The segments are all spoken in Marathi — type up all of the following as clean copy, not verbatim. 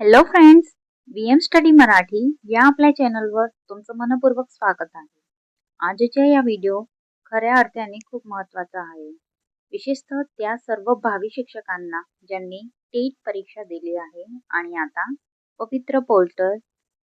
Hello friends, BM study Marathi या आपल्या चॅनलवर तुमचं मनपूर्वक स्वागत आहे. आजच्या या व्हिडिओ खऱ्या अर्थाने खूप महत्त्वाचा आहे. विशेषतः त्या सर्व भावी शिक्षकांना ज्यांनी टेट परीक्षा दिली आहे आणि आता पवित्र पोर्टल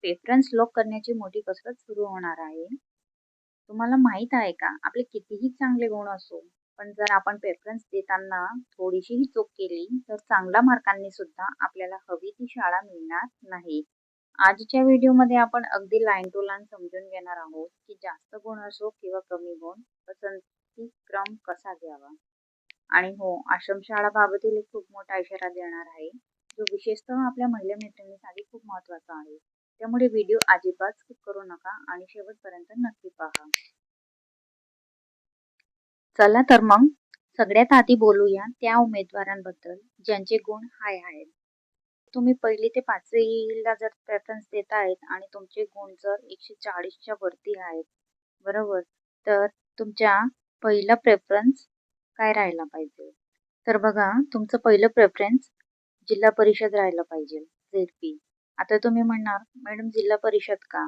रेफरन्स लॉक करण्याची मोठी कसरत सुरू होणार आहे. तुम्हाला माहित आहे का, आपले कितीही चांगले गुण असो, पण जर आपण प्रेफरन्स देताना थोडीशीही चूक केली तर चांगल्या मार्कांनी सुद्धा आपल्याला हवी ती शाळा मिळणार नाही. आजच्या व्हिडिओमध्ये आपण अगदी लाईन टू लाईन समजून घेणार आहोत की जास्त गुण असो किंवा कमी गुण, पसंती क्रम कसा घ्यावा. आणि हो, आश्रमशाळाबाबतील एक खूप मोठा इशारा देणार आहे, जो विशेषतः आपल्या महिला मैत्रिणींसाठी खूप महत्त्वाचा आहे. त्यामुळे व्हिडिओ अजिबात स्किप करू नका आणि शेवटपर्यंत नक्की पहा. चला तर मग सगळ्यात आधी बोलूया त्या उमेदवारांबद्दल ज्यांचे गुण हाय आहेत. तुम्ही पहिली ते 5वीला जर प्रेफरन्स देत आहेत आणि तुमचे गुण जर 140च्या वरती आहेत, बरोबर, तर तुमच्या पहिला प्रेफरन्स काय राहायला पाहिजे? तर बघा, तुमचं पहिलं प्रेफरन्स जिल्हा परिषद राहायला पाहिजे, झेडपी. आता तुम्ही म्हणणार, मॅडम जिल्हा परिषद का?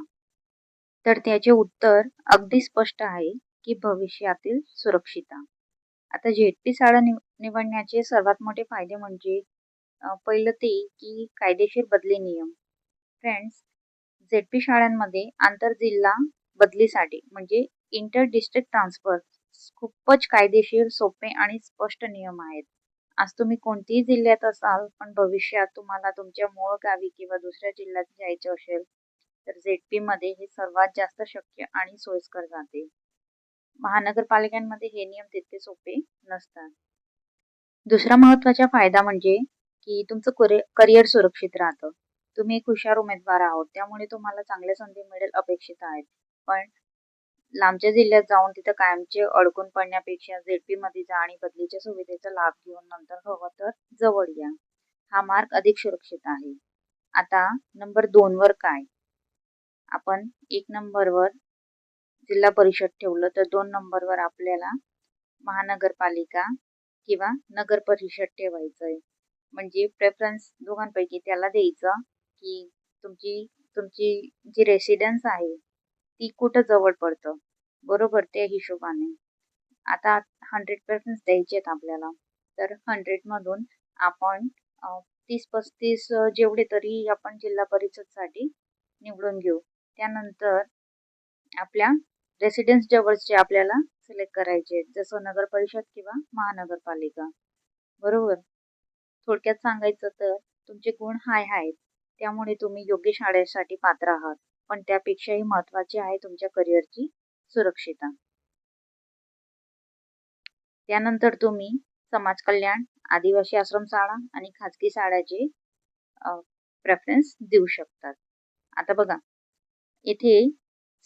तर त्याचे उत्तर अगदी स्पष्ट आहे की भविष्यातील सुरक्षितता. आता झेडपी शाळा निवडण्याचे सर्वात मोठे फायदे म्हणजे पहिलं ते की कायदेशीर बदली नियम. फ्रेंड्स, झेडपी शाळांमध्ये आंतरजिल्हा बदलीसाठी म्हणजे इंटर डिस्ट्रिक्ट ट्रान्सफर खूपच कायदेशीर, सोपे आणि स्पष्ट नियम आहेत. आज तुम्ही कोणत्याही जिल्ह्यात असाल, पण भविष्यात तुम्हाला तुमच्या मूळ गावी किंवा दुसऱ्या जिल्ह्यात जायचे असेल, तर झेडपी मध्ये हे सर्वात जास्त शक्य आणि सोयीस्कर जाते. महानगरपालिकांमध्ये हे नियम तितके सोपे नसतात. दुसरा महत्त्वाचा फायदा म्हणजे की तुमचं करिअर सुरक्षित राहतं. तुम्ही एक हुशार उमेदवार आहोत, त्यामुळे तुम्हाला चांगल्या संधी मिळेल अपेक्षित आहेत. पण लांबच्या जिल्ह्यात जाऊन तिथं कायमचे अडकून पडण्यापेक्षा झेडपी मध्ये जा आणि बदलीच्या सुविधेचा लाभ घेऊन नंतर हवं तर जवळ या. हा मार्ग अधिक सुरक्षित आहे. आता नंबर 2 वर काय? आपण 1 नंबरवर जिल्हा परिषद ठेवलं तर 2 नंबरवर आपल्याला महानगरपालिका किंवा नगर परिषद ठेवायचंय. म्हणजे प्रेफरन्स दोघांपैकी त्याला द्यायचं की तुमची तुमची जी रेसिडेन्स आहे ती कुठं जवळ पडतं, बरोबर, त्या हिशोबाने. आता 100 प्रेफरन्स द्यायचे आहेत आपल्याला, तर 100 मधून आपण 30-35 जेवढे तरी आपण जिल्हा परिषदसाठी निवडून घेऊ. त्यानंतर आपल्या रेसिडेन्स जवळचे आपल्याला सिलेक्ट करायचे, जसं नगर परिषद किंवा महानगरपालिका, बरोबर. थोडक्यात सांगायचं तर तुमचे गुण हाय आहेत, त्यामुळे तुम्ही योग्य शाळेसाठी पात्र आहात. पण त्यापेक्षाही महत्त्वाचे आहे तुमच्या करिअरची सुरक्षितता. त्यानंतर तुम्ही समाज कल्याण, आदिवासी आश्रमशाळा आणि खाजगी शाळाचे प्रेफरन्स देऊ शकतात. आता बघा, इथे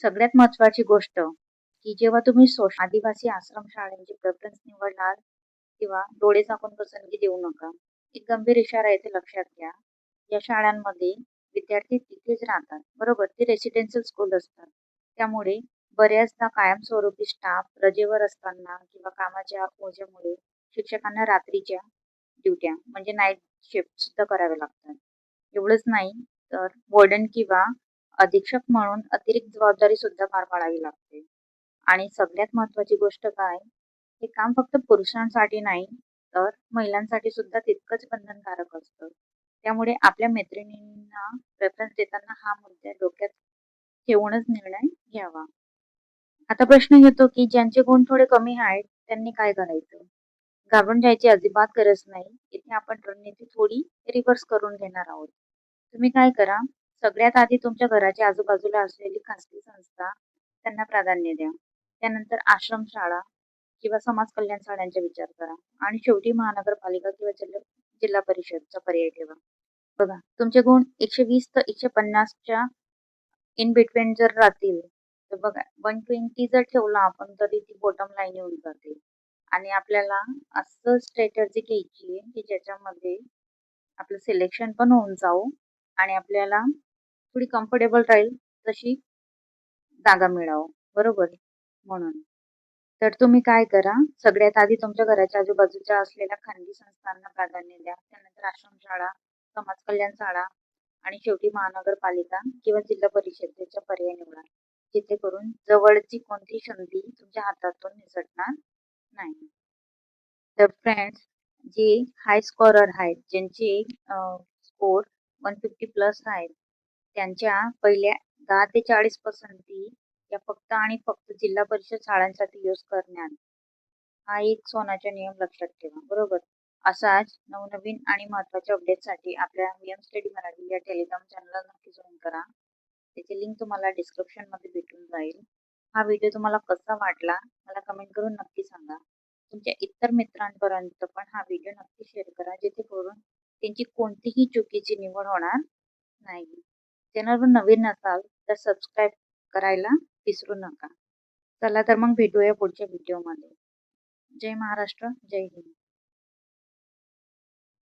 सगळ्यात महत्त्वाची गोष्ट की जेव्हा तुम्ही आदिवासी आश्रमशाळांचे प्रेफरन्स निवडणार किंवा डोळे झाकून पसंती देऊ नका. एक गंभीर इशारा येथे लक्षात घ्या. या शाळांमध्ये विद्यार्थी तिथेच राहतात, बरोबर. ते रेसिडेन्शियल स्कूल असतात. त्यामुळे बऱ्याचदा कायमस्वरूपी स्टाफ रजेवर असताना किंवा कामाच्या ओझ्यामुळे शिक्षकांना रात्रीच्या ड्युट्या म्हणजे नाईट शिफ्ट सुद्धा कराव्या लागतात. एवढंच नाही तर वॉर्डन किंवा अधीक्षक म्हणून अतिरिक्त जबाबदारी सुद्धा पार पाडावी लागते. आणि सगळ्यात महत्त्वाची गोष्ट काय, हे काम फक्त पुरुषांसाठी नाही तर महिलांसाठी सुद्धा तितकंच बंधनकारक असतं. त्यामुळे आपल्या मैत्रिणींना प्रेफरन्स देताना हा मुद्दा डोक्यात ठेवूनच निर्णय घ्यावा. आता प्रश्न येतो की ज्यांचे गुण थोडे कमी आहेत त्यांनी काय करायचं? घाबरून जायची अजिबात गरज नाही. इथे आपण रणनीती थोडी रिव्हर्स करून घेणार आहोत. तुम्ही काय करा, सगळ्यात आधी तुमच्या घराच्या आजूबाजूला असलेली खासगी संस्था त्यांना प्राधान्य द्या. त्यानंतर आश्रमशाळा किंवा समाज कल्याण शाळांचा विचार करा आणि शेवटी महानगरपालिका किंवा जिल्हा परिषदचा पर्याय ठेवा. बघा, तुमचे गुण 120 तर 150च्या इन बिटवीन जर राहतील तर बघा, 120 जर ठेवला आपण तरी ती बॉटम लाईन येऊन जाते. आणि आपल्याला असं स्ट्रॅटेजी घ्यायची आहे की ज्याच्यामध्ये आपलं सिलेक्शन पण होऊन जाऊ आणि आपल्याला थोडी कम्फर्टेबल राहील तशी जागा मिळावं, बरोबर. म्हणून तर तुम्ही काय करा, सगळ्यात आधी तुमच्या घराच्या आजूबाजूच्या असलेल्या खाजगी संस्थांना प्राधान्य द्या. त्यानंतर आश्रमशाळा, समाज कल्याण शाळा आणि शेवटी महानगरपालिका किंवा जिल्हा परिषदेचा पर्याय निवडा, जेणेकरून जवळची कोणतीही संधी तुमच्या हातातून निसटणार नाही. तर फ्रेंड्स, जे हाय स्कोरर आहेत, ज्यांचे स्कोर 150 प्लस आहेत, त्यांच्या पहिल्या 10 ते 40 पसंती या फक्त आणि फक्त जिल्हा परिषद शाळांसाठी यूज करण्यात. हा एक सोनाचा नियम लक्षात ठेवा, बरोबर. असाच नवनवीन आणि महत्त्वाच्या अपडेटसाठी आपल्या VM स्टडी मराठी या टेलिग्राम चॅनलला नक्की जॉईन करा. त्याची लिंक तुम्हाला डिस्क्रिप्शनमध्ये भेटून जाईल. हा व्हिडिओ तुम्हाला कसा वाटला मला कमेंट करून नक्की सांगा. तुमच्या इतर मित्रांपर्यंत पण हा व्हिडिओ नक्की शेअर करा, जेणेकरून त्यांची कोणतीही चुकीची निवड होणार नाही. चॅनलवर नवीन असाल तर सबस्क्राईब करायला विसरू नका. चला तर मग भेटूया पुढच्या व्हिडिओमध्ये. जय महाराष्ट्र, जय हिंद.